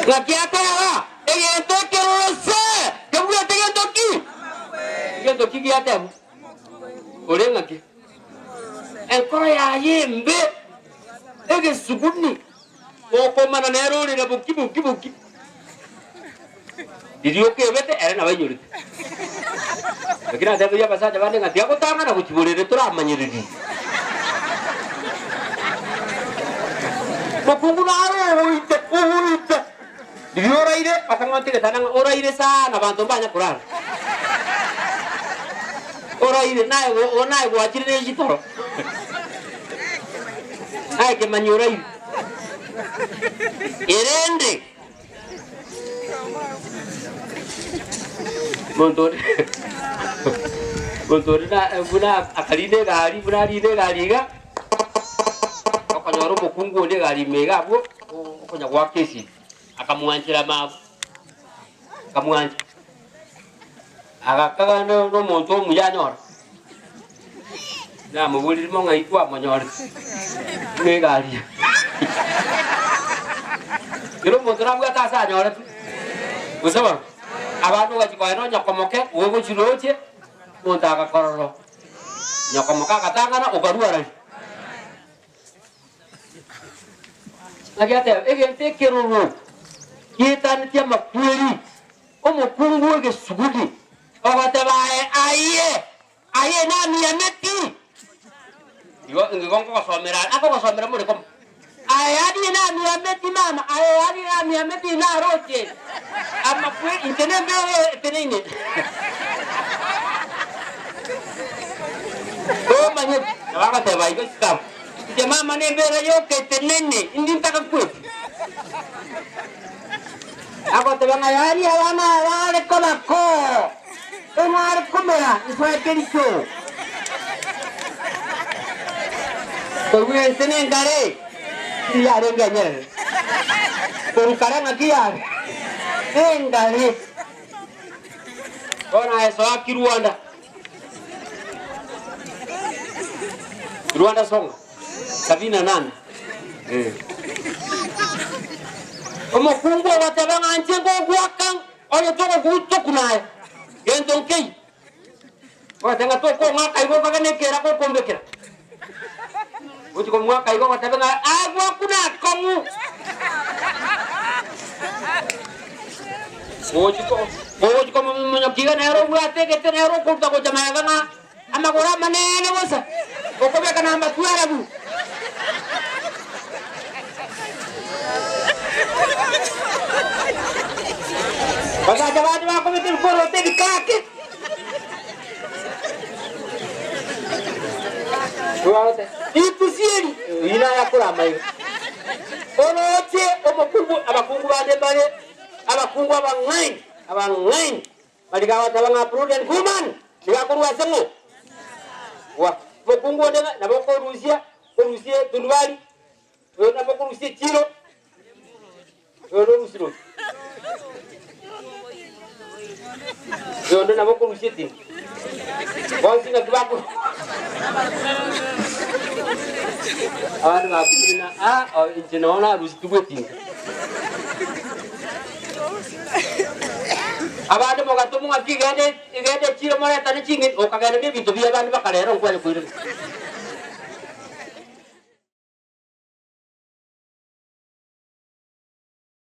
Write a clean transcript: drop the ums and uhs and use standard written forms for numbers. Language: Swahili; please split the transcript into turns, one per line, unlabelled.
Ngakiata egento kerose kebuya tegento ki egento ki giata orenga ki enkora ya yembe ege suguni oko mana nero ni na buki didio ke bete era na bayuri lakini ada dia pasal jawane ngati aku tangan aku cibolere tura manyiridi Pokoknya uite. Di ora ide, pasang nanti ke tanang ora ide sana bantu banyak kurang. Ora ide naik buat ciri ni itu. Naik ke manyurai. Irende. Montor na buna akalide gari buna ide gari ga. Kanyoro bokungu de gari mega bo konya wakesi akamuanchira mabu kamuanchi akakaga no monto muyanyor na mubuli mo ngai kwa monyor me gari kiro monto ramu ta sa nyor usaba abanu ga chikono nyokomoke wogo chiroche monta akakororo nyokomoka katangana ogaruara lagi ada, egente keruru, kita ni tiap makweli, omukungu ege sugudi, orang tebae aye na miameti, ngikong kau someran, aku kau someran mau dekom, aye adi na miameti mama, aye adi na miameti na roche, ama kue internet bere ini, oh banyak, orang tebae itu skam. Jemaah mana bera yo ke tenene indin tak kuat. Aku telah ngayari awana wale kolako. Emar kumera isai kericho. Kau tenen kare. Dia ada ganyer. Kau karang akiar. Engkari. Kau naik soal Rwanda song. 78. Omukungu watabanga anjengo gwakang oyo toko guto kunai. Yendong kei. Watanga toko ngaka ibo bagane kera ko kombekera. Uji ko ngaka ibo watabanga agwa kuna komu. Oji ko munyakiga nero buate ke tenero ko ta ko jamaga na amagora manene bosa. Okobe kana matuara bu. Bagaimana jawaban aku itu korote di kaki. Itu sih ini aku ramai. Korote abakungu bade, abakungu abang lain. Bagi kawat abang approve dan kuman. Jika aku ruas semua. Wah, bakungu ada nggak? Nama kau Rusia Tunwali. Nama kau Rusia Ciro. Rusia. Yondo nama kau Rusia Tim. Kau sih nggak baku. Awan aku bina incenona Rusia tu Tim. Aba ada mau ketemu ngaki gade Ciro mana tadi cingin. Oh kagak ada dia bintu biar ban bakal erong kuali kuili.